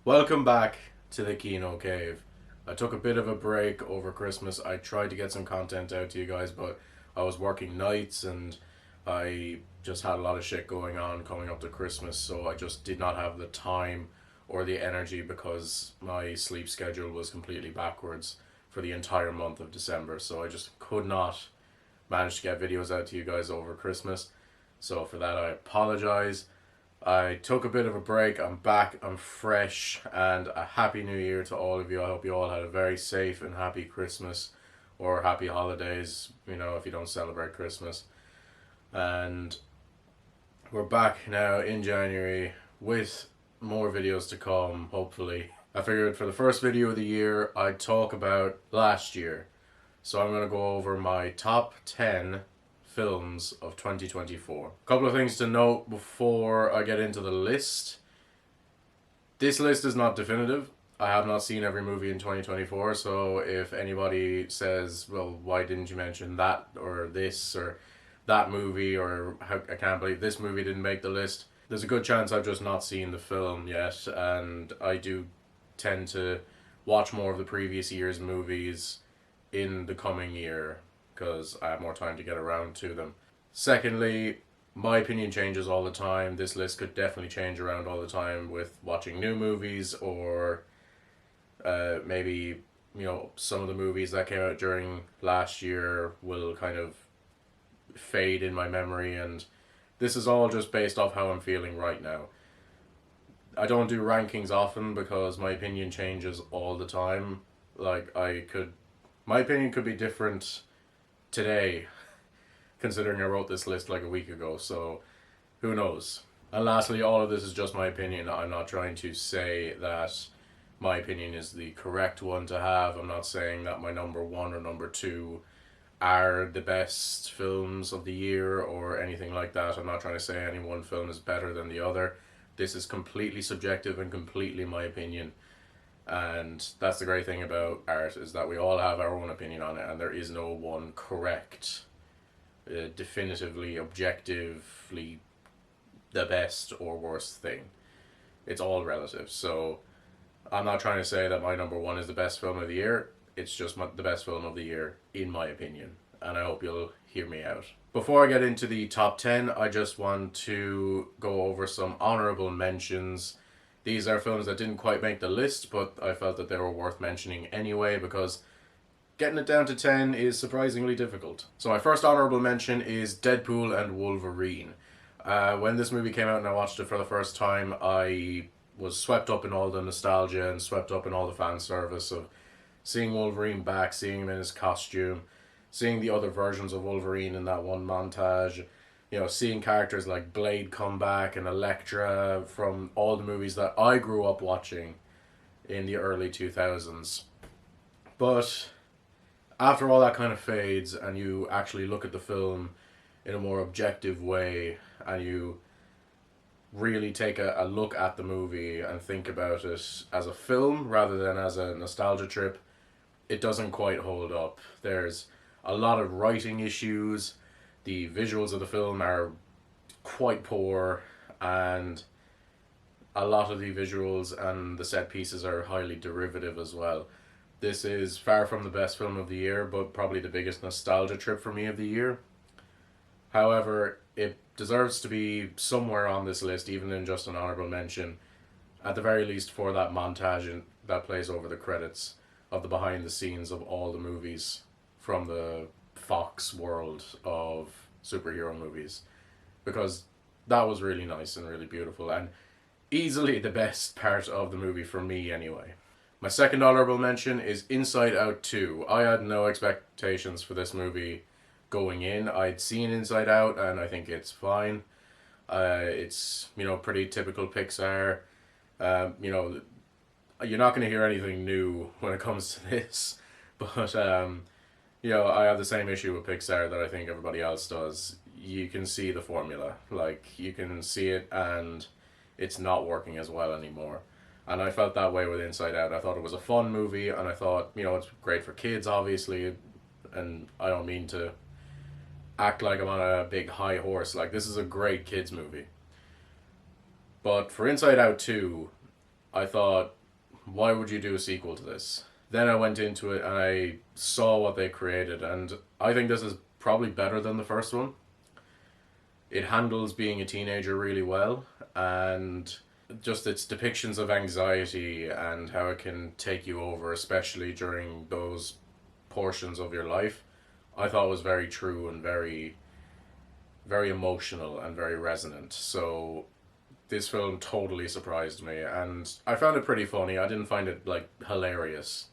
Welcome back to the Kino Cave. I took a bit of a break over Christmas. I tried to get some content out to you guys, but I was working nights and I just had a lot of shit going on coming up to Christmas, so I just did not have the time or the energy because my sleep schedule was completely backwards for the entire month of December. So I just could not manage to get videos out to you guys over Christmas. So for that, I apologize. I took a bit of a break. I'm back. I'm fresh, and a happy new year to all of you. I hope you all had a very safe and happy Christmas or happy holidays, if you don't celebrate Christmas. And we're back now in January with more videos to come, hopefully. I figured for the first video of the year, I'd talk about last year. So I'm going to go over my top 10 films of 2024. A couple of things to note before I get into the list. This list is not definitive. I have not seen every movie in 2024, so if anybody says, well, why didn't you mention that or this or that movie, or I can't believe this movie didn't make the list, there's a good chance I've just not seen the film yet, and I do tend to watch more of the previous year's movies in the coming year because I have more time to get around to them. Secondly, my opinion changes all the time. This list could definitely change around all the time with watching new movies, or maybe some of the movies that came out during last year will kind of fade in my memory, and this is all just based off how I'm feeling right now. I don't do rankings often because my opinion changes all the time. My opinion could be different today, considering I wrote this list like a week ago, so who knows. And lastly, all of this is just my opinion. I'm not trying to say that my opinion is the correct one to have. I'm not saying that my number one or number two are the best films of the year or anything like that. I'm not trying to say any one film is better than the other. This is completely subjective and completely my opinion. And that's the great thing about art, is that we all have our own opinion on it, and there is no one correct, definitively, objectively the best or worst thing. It's all relative. So I'm not trying to say that my number one is the best film of the year. It's just the best film of the year, in my opinion. And I hope you'll hear me out. Before I get into the top 10, I just want to go over some honorable mentions. These are films that didn't quite make the list, but I felt that they were worth mentioning anyway, because getting it down to 10 is surprisingly difficult. So my first honorable mention is Deadpool and Wolverine. When this movie came out and I watched it for the first time, I was swept up in all the nostalgia and swept up in all the fan service of seeing Wolverine back, seeing him in his costume, seeing the other versions of Wolverine in that one montage, seeing characters like Blade come back and Elektra from all the movies that I grew up watching in the early 2000s. But after all that kind of fades and you actually look at the film in a more objective way and you really take a look at the movie and think about it as a film rather than as a nostalgia trip, it doesn't quite hold up. There's a lot of writing issues. The visuals of the film are quite poor, and a lot of the visuals and the set pieces are highly derivative as well. This is far from the best film of the year, but probably the biggest nostalgia trip for me of the year. However, it deserves to be somewhere on this list, even in just an honorable mention, at the very least for that montage that plays over the credits of the behind the scenes of all the movies from the Fox world of superhero movies, because that was really nice and really beautiful and easily the best part of the movie for me anyway. My second honorable mention is Inside Out 2. I had no expectations for this movie going in. I'd seen Inside Out and I think it's fine. It's pretty typical Pixar. You're not going to hear anything new when it comes to this, but I have the same issue with Pixar that I think everybody else does. You can see the formula. You can see it and it's not working as well anymore. And I felt that way with Inside Out. I thought it was a fun movie, and I thought, it's great for kids, obviously, and I don't mean to act like I'm on a big high horse. This is a great kids movie. But for Inside Out 2, I thought why would you do a sequel to this? Then I went into it and I saw what they created, and I think this is probably better than the first one. It handles being a teenager really well, and just its depictions of anxiety and how it can take you over, especially during those portions of your life, I thought was very true and very, very emotional and very resonant. So this film totally surprised me, and I found it pretty funny. I didn't find it like hilarious,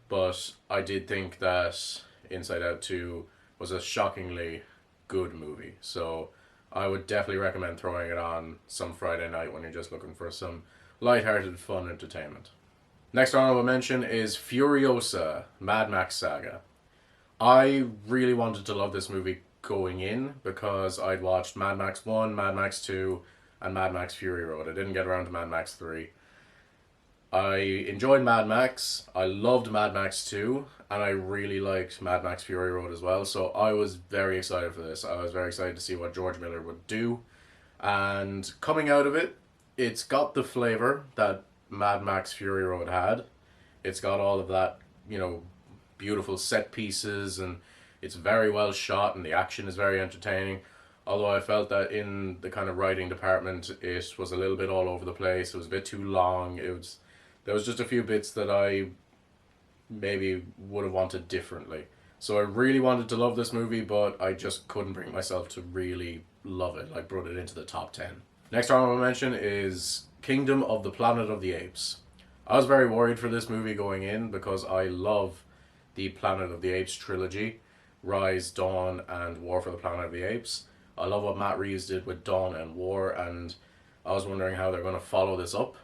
but I did think that Inside Out 2 was a shockingly good movie. So I would definitely recommend throwing it on some Friday night when you're just looking for some light-hearted fun entertainment. Next honorable mention is Furiosa, Mad Max Saga. I really wanted to love this movie going in because I'd watched Mad Max 1, Mad Max 2, and Mad Max Fury Road. I didn't get around to Mad Max 3. I enjoyed Mad Max. I loved Mad Max 2, and I really liked Mad Max Fury Road as well. So I was very excited for this. I was very excited to see what George Miller would do. And coming out of it, it's got the flavor that Mad Max Fury Road had. It's got all of that, beautiful set pieces, and it's very well shot, and the action is very entertaining. Although I felt that in the kind of writing department, it was a little bit all over the place. It was a bit too long. There was just a few bits that I maybe would have wanted differently. So I really wanted to love this movie, but I just couldn't bring myself to really love it. I brought it into the top 10. Next honorable mention is Kingdom of the Planet of the Apes. I was very worried for this movie going in because I love the Planet of the Apes trilogy, Rise, Dawn, and War for the Planet of the Apes. I love what Matt Reeves did with Dawn and War, and I was wondering how they're going to follow this up.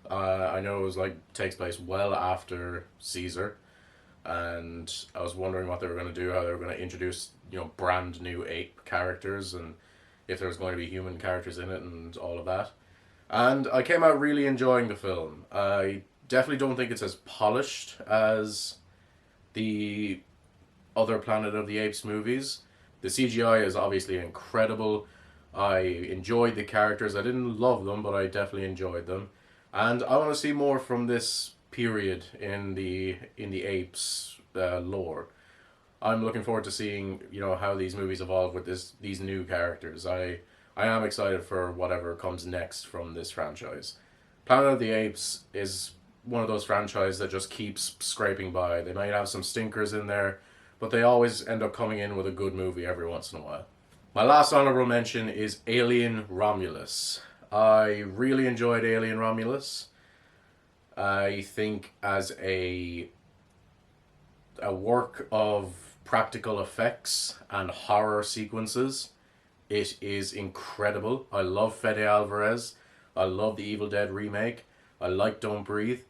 I know it was takes place well after Caesar, and I was wondering what they were going to do, how they were going to introduce brand new ape characters, and if there was going to be human characters in it and all of that. And I came out really enjoying the film. I definitely don't think it's as polished as the other Planet of the Apes movies. The CGI is obviously incredible. I enjoyed the characters. I didn't love them, but I definitely enjoyed them. And I want to see more from this period in the apes lore. I'm looking forward to seeing how these movies evolve with these new characters. I am excited for whatever comes next from this franchise. Planet of the Apes is one of those franchises that just keeps scraping by. They might have some stinkers in there, but they always end up coming in with a good movie every once in a while. My last honorable mention is Alien Romulus. I really enjoyed Alien Romulus. I think as a work of practical effects and horror sequences, it is incredible. I love Fede Alvarez. I love the Evil Dead remake. I like Don't Breathe.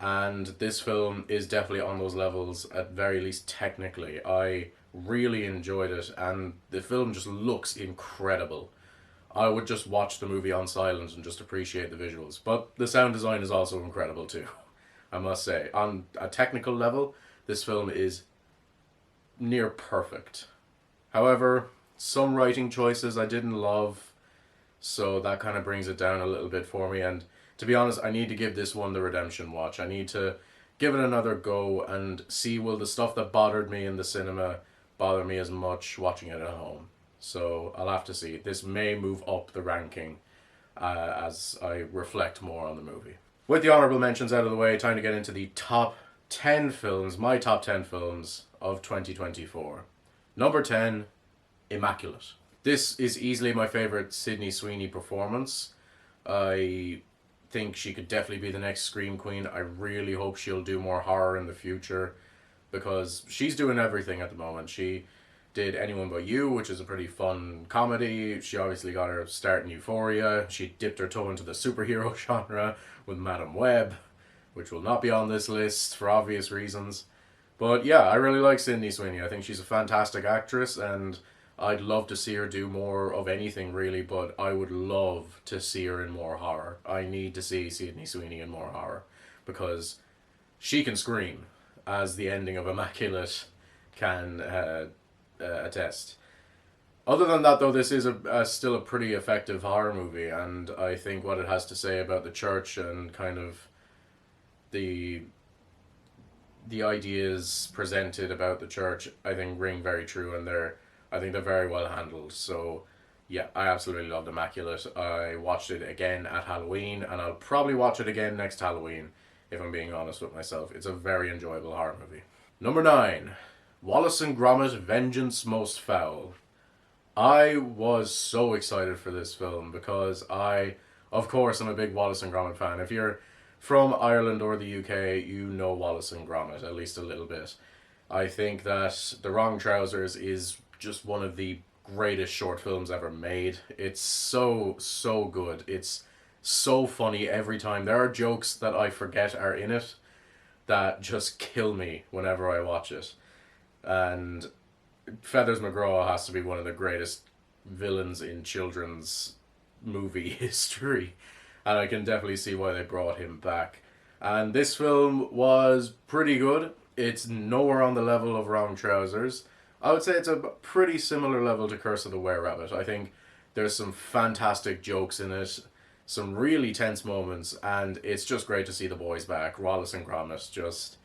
And this film is definitely on those levels, at very least technically. I really enjoyed it, and the film just looks incredible. I would just watch the movie on silent and just appreciate the visuals. But the sound design is also incredible too, I must say. On a technical level, this film is near perfect. However, some writing choices I didn't love, so that kind of brings it down a little bit for me. And to be honest, I need to give this one the redemption watch. I need to give it another go and see will the stuff that bothered me in the cinema bother me as much watching it at home. So I'll have to see. This may move up the ranking as I reflect more on the movie. With the honorable mentions out of the way, time to get into the top 10 films, my top 10 films of 2024. Number 10, Immaculate. This is easily my favourite Sydney Sweeney performance. I think she could definitely be the next Scream Queen. I really hope she'll do more horror in the future because she's doing everything at the moment. She did Anyone But You, which is a pretty fun comedy. She obviously got her start in Euphoria. She dipped her toe into the superhero genre with Madam Web, which will not be on this list for obvious reasons. But yeah, I really like Sydney Sweeney. I think she's a fantastic actress, and I'd love to see her do more of anything really, but I would love to see her in more horror. I need to see Sydney Sweeney in more horror because she can scream, as the ending of Immaculate can attest. Other than that, though, this is still a pretty effective horror movie, and I think what it has to say about the church and kind of the the ideas presented about the church, I think, ring very true, and I think they're very well handled. So, yeah, I absolutely loved Immaculate. I watched it again at Halloween, and I'll probably watch it again next Halloween, if I'm being honest with myself. It's a very enjoyable horror movie. Number 9, Wallace and Gromit: Vengeance Most Foul. I was so excited for this film because of course, I'm a big Wallace and Gromit fan. If you're from Ireland or the UK, you know Wallace and Gromit, at least a little bit. I think that The Wrong Trousers is just one of the greatest short films ever made. It's so, so good. It's so funny every time. There are jokes that I forget are in it that just kill me whenever I watch it. And Feathers McGraw has to be one of the greatest villains in children's movie history, and I can definitely see why they brought him back. And this film was pretty good. It's nowhere on the level of Wrong Trousers. I would say it's a pretty similar level to Curse of the Were-Rabbit. I think there's some fantastic jokes in it, some really tense moments, and it's just great to see the boys back. Wallace and Gromit just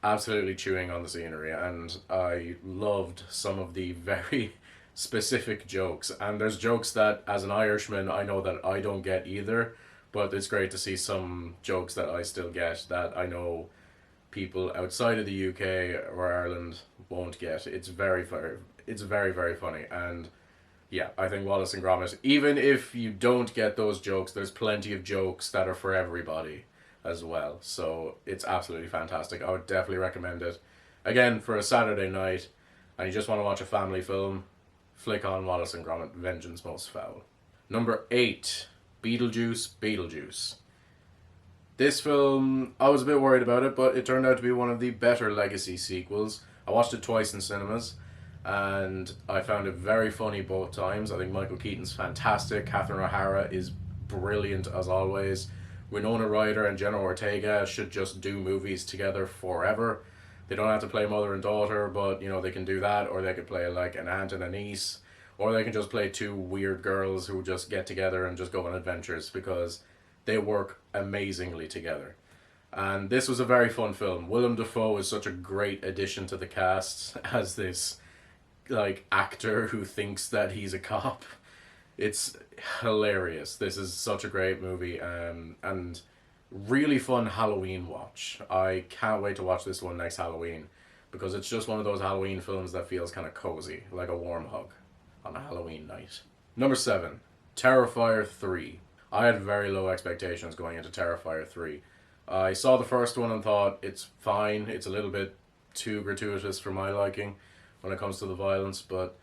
absolutely chewing on the scenery, and I loved some of the very specific jokes. And there's jokes that, as an Irishman, I know that I don't get either, but it's great to see some jokes that I still get that I know people outside of the UK or Ireland won't get. It's very, very funny. And yeah, I think Wallace and Gromit, even if you don't get those jokes, there's plenty of jokes that are for everybody as well. So it's absolutely fantastic. I would definitely recommend it. Again, for a Saturday night, and you just want to watch a family film, flick on Wallace and Gromit: Vengeance Most Foul. Number 8, Beetlejuice. This film, I was a bit worried about it, but it turned out to be one of the better legacy sequels. I watched it twice in cinemas, and I found it very funny both times. I think Michael Keaton's fantastic. Catherine O'Hara is brilliant as always. Winona Ryder and Jenna Ortega should just do movies together forever. They don't have to play mother and daughter, but they can do that, or they could play like an aunt and a niece, or they can just play two weird girls who just get together and just go on adventures, because they work amazingly together. And this was a very fun film. Willem Dafoe is such a great addition to the cast as this actor who thinks that he's a cop. It's hilarious. This is such a great movie, and really fun Halloween watch. I can't wait to watch this one next Halloween, because it's just one of those Halloween films that feels kind of cozy, like a warm hug on a Halloween night. Number 7, Terrifier 3. I had very low expectations going into Terrifier 3. I saw the first one and thought it's fine. It's a little bit too gratuitous for my liking when it comes to the violence, but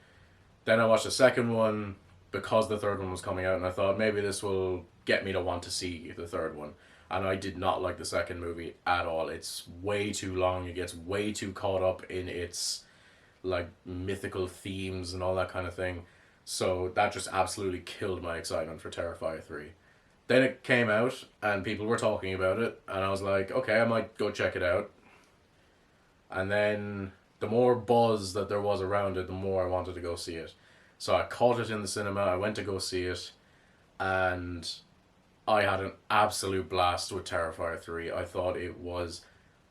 then I watched the second one because the third one was coming out, and I thought maybe this will get me to want to see the third one. And I did not like the second movie at all. It's way too long. It gets way too caught up in its mythical themes and all that kind of thing. So that just absolutely killed my excitement for Terrifier 3. Then it came out and people were talking about it, and I was like, okay, I might go check it out. And then the more buzz that there was around it, the more I wanted to go see it. So I caught it in the cinema, I went to go see it, and I had an absolute blast with Terrifier 3. I thought it was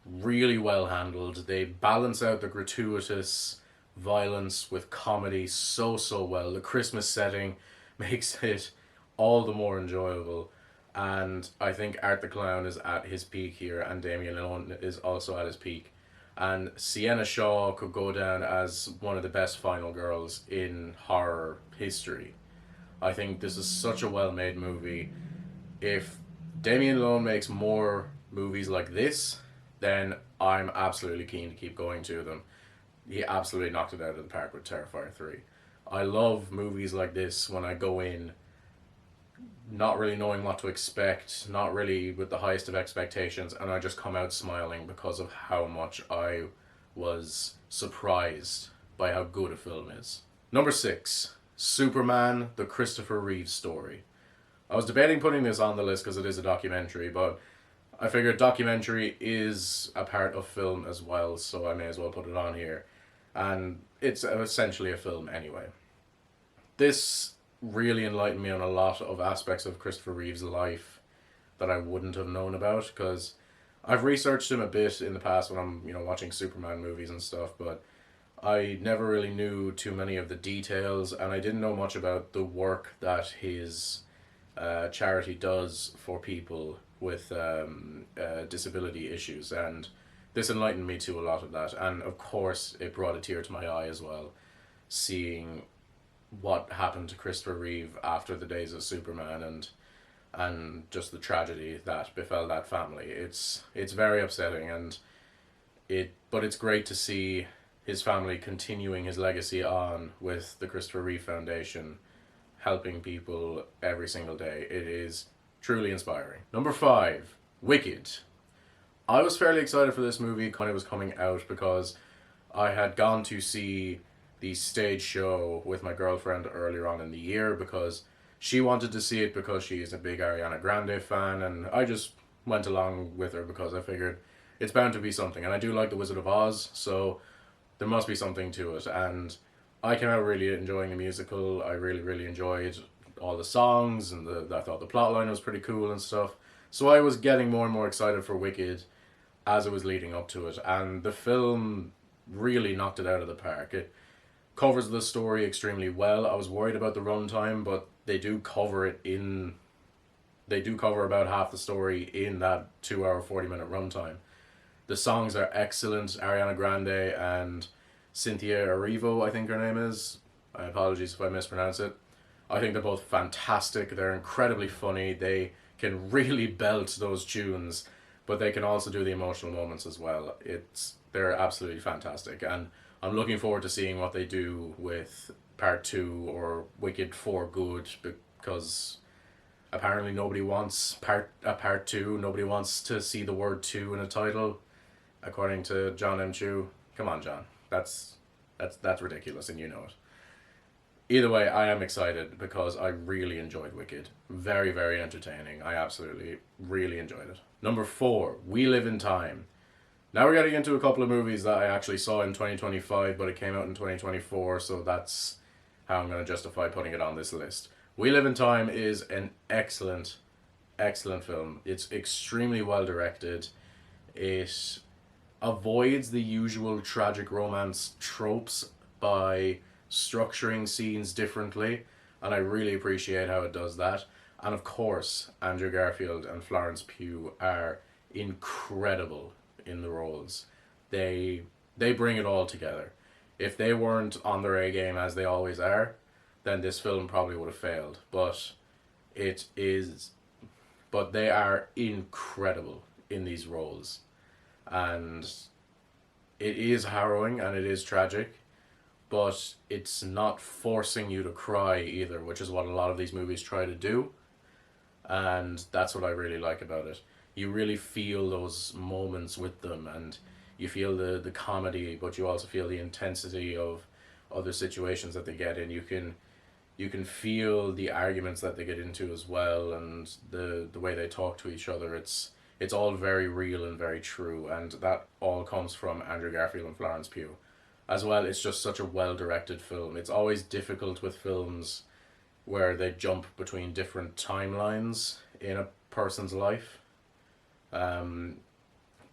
really well handled. They balance out the gratuitous violence with comedy so well. The Christmas setting makes it all the more enjoyable. And I think Art the Clown is at his peak here, and Damien Leone is also at his peak. And Sienna Shaw could go down as one of the best final girls in horror history. I think this is such a well-made movie. If Damien Leone makes more movies like this, then I'm absolutely keen to keep going to them. He absolutely knocked it out of the park with Terrifier 3. I love movies like this when I go in not really knowing what to expect, not really with the highest of expectations, and I just come out smiling because of how much I was surprised by how good a film is. Number 6, Superman, the Christopher Reeve story. I was debating putting this on the list because it is a documentary, but I figured documentary is a part of film as well, so I may as well put it on here. And it's essentially a film anyway. This really enlightened me on a lot of aspects of Christopher Reeve's life that I wouldn't have known about, because I've researched him a bit in the past when I'm watching Superman movies and stuff, but I never really knew too many of the details, and I didn't know much about the work that his charity does for people with disability issues, and this enlightened me to a lot of that. And of course, it brought a tear to my eye as well, seeing what happened to Christopher Reeve after the days of Superman, and just the tragedy that befell that family. It's very upsetting, and but it's great to see his family continuing his legacy on with the Christopher Reeve Foundation, helping people every single day. It is truly inspiring. Number 5, Wicked. I was fairly excited for this movie when it was coming out because I had gone to see the stage show with my girlfriend earlier on in the year because she wanted to see it because she is a big Ariana Grande fan, and I just went along with her because I figured it's bound to be something. And I do like The Wizard of Oz, so there must be something to it. And I came out really enjoying the musical. I really, really enjoyed all the songs, and I thought the plot line was pretty cool and stuff. So I was getting more and more excited for Wicked as it was leading up to it. And the film really knocked it out of the park. It covers the story extremely well. I was worried about the runtime, but they do cover about half the story in that 2 hour 40 minute runtime. The songs are excellent. Ariana Grande and Cynthia Erivo, I think her name is. Apologies if I mispronounce it. I think they're both fantastic. They're incredibly funny. They can really belt those tunes, but they can also do the emotional moments as well. They're absolutely fantastic, and I'm looking forward to seeing what they do with part 2 or Wicked for Good, because apparently nobody wants part 2. Nobody wants to see the word 2 in a title, according to John M. Chu. Come on, John. That's ridiculous, and you know it. Either way, I am excited because I really enjoyed Wicked. Very, very entertaining. I absolutely really enjoyed it. Number 4, We Live in Time. Now we're getting into a couple of movies that I actually saw in 2025, but it came out in 2024, so that's how I'm going to justify putting it on this list. We Live in Time is an excellent, excellent film. It's extremely well directed. It avoids the usual tragic romance tropes by structuring scenes differently, and I really appreciate how it does that. And of course, Andrew Garfield and Florence Pugh are incredible in the roles. They bring it all together. If they weren't on their A game, as they always are, then this film probably would have failed. But they are incredible in these roles, and it is harrowing and it is tragic, but it's not forcing you to cry either, which is what a lot of these movies try to do, and that's what I really like about it. You really feel those moments with them, and you feel the comedy, but you also feel the intensity of other situations that they get in. You can feel the arguments that they get into as well, and the way they talk to each other. It's all very real and very true, and that all comes from Andrew Garfield and Florence Pugh. As well, it's just such a well-directed film. It's always difficult with films where they jump between different timelines in a person's life.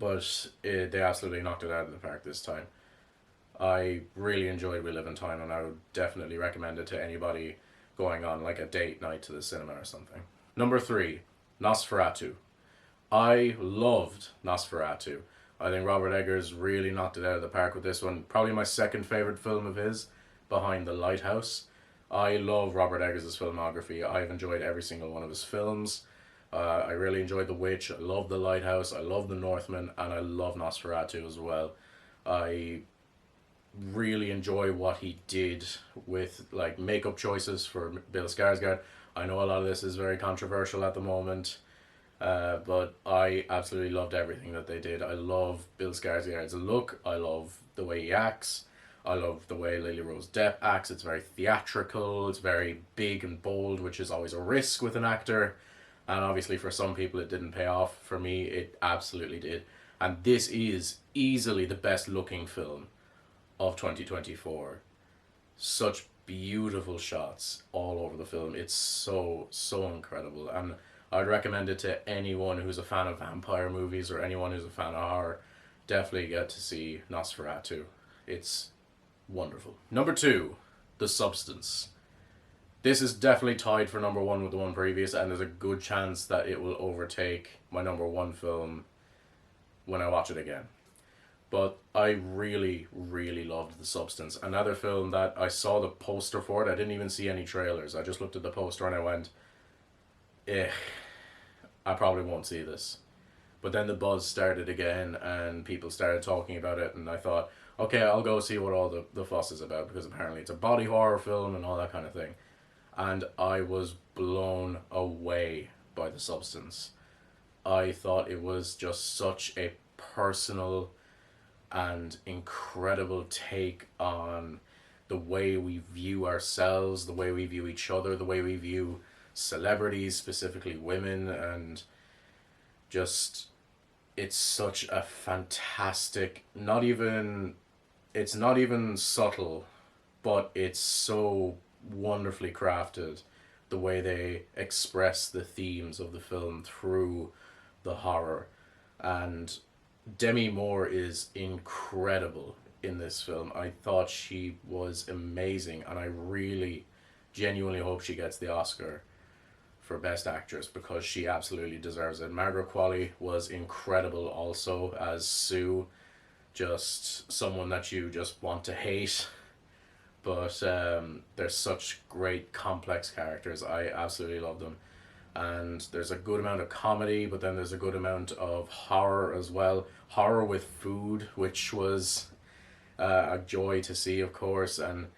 But they absolutely knocked it out of the park this time. I really enjoyed We Live in Time, and I would definitely recommend it to anybody going on like a date night to the cinema or something. Number 3, Nosferatu. I loved Nosferatu. I think Robert Eggers really knocked it out of the park with this one. Probably my second favourite film of his, behind The Lighthouse. I love Robert Eggers' filmography. I've enjoyed every single one of his films. I really enjoyed The Witch. I love The Lighthouse. I love The Northman, and I love Nosferatu as well. I really enjoy what he did with like makeup choices for Bill Skarsgård. I know a lot of this is very controversial at the moment, but I absolutely loved everything that they did. I love Bill Skarsgård's look. I love the way he acts. I love the way Lily Rose Depp acts. It's very theatrical. It's very big and bold, which is always a risk with an actor. And obviously for some people it didn't pay off. For me, it absolutely did. And this is easily the best looking film of 2024. Such beautiful shots all over the film. It's so incredible. And I'd recommend it to anyone who's a fan of vampire movies or anyone who's a fan of horror. Definitely get to see Nosferatu. It's wonderful. Number two, The Substance. This is definitely tied for number one with the one previous, and there's a good chance that it will overtake my number one film when I watch it again. But I really, really loved The Substance. Another film that I saw the poster for it. I didn't even see any trailers. I just looked at the poster and I went, eh, I probably won't see this. But then the buzz started again and people started talking about it, and I thought, okay, I'll go see what all the fuss is about, because apparently it's a body horror film and all that kind of thing. And I was blown away by The Substance. I thought it was just such a personal and incredible take on the way we view ourselves, the way we view each other, the way we view celebrities, specifically women, and just it's such a fantastic, it's not even subtle, but it's so wonderfully crafted, the way they express the themes of the film through the horror. And Demi Moore is incredible in this film. I thought she was amazing, and I really genuinely hope she gets the Oscar for Best Actress, because she absolutely deserves it. Margaret Qualley was incredible also as Sue, just someone that you just want to hate. But they're such great complex characters. I absolutely love them. And there's a good amount of comedy, but then there's a good amount of horror as well. Horror with food, which was a joy to see, of course. And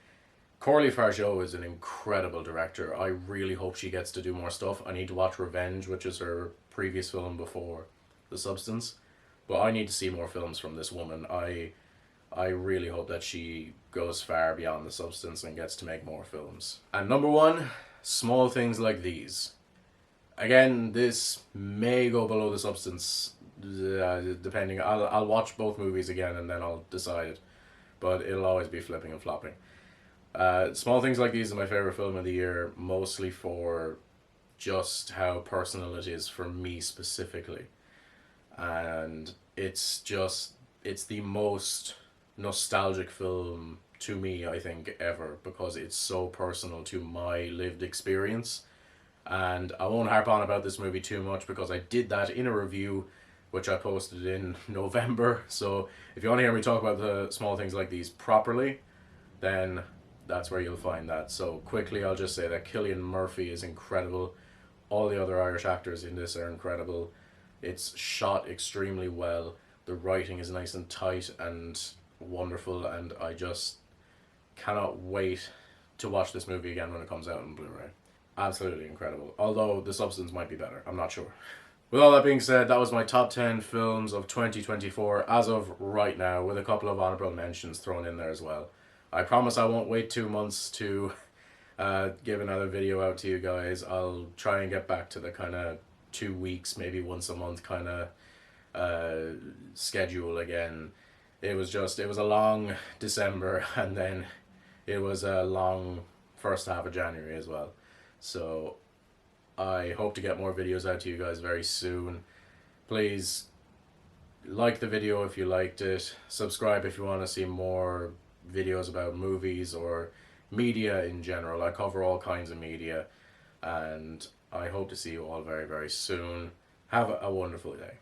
Coralie Fargeau is an incredible director. I really hope she gets to do more stuff. I need to watch Revenge, which is her previous film before The Substance. But I need to see more films from this woman. I really hope that she goes far beyond The Substance and gets to make more films. And number one, Small Things Like These. Again, this may go below The Substance, depending. I'll watch both movies again and then I'll decide. But it'll always be flipping and flopping. Small Things Like These is my favorite film of the year, mostly for just how personal it is for me specifically. And it's the most nostalgic film to me, I think, ever, because it's so personal to my lived experience. And I won't harp on about this movie too much because I did that in a review which I posted in November. So if you want to hear me talk about the Small Things Like These properly, then that's where you'll find that. So quickly, I'll just say that Cillian Murphy is incredible. All the other Irish actors in this are incredible. It's shot extremely well. The writing is nice and tight and wonderful, and I just cannot wait to watch this movie again when it comes out on Blu-ray. Absolutely incredible. Although The Substance might be better. I'm not sure. With all that being said, that was my top 10 films of 2024 as of right now, with a couple of honorable mentions thrown in there as well. I promise I won't wait 2 months to give another video out to you guys. I'll try and get back to the kind of 2 weeks, maybe once a month kind of schedule again. It was a long December, and then it was a long first half of January as well. So I hope to get more videos out to you guys very soon. Please like the video if you liked it. Subscribe if you want to see more videos about movies or media in general. I cover all kinds of media, and I hope to see you all very, very soon. Have a wonderful day.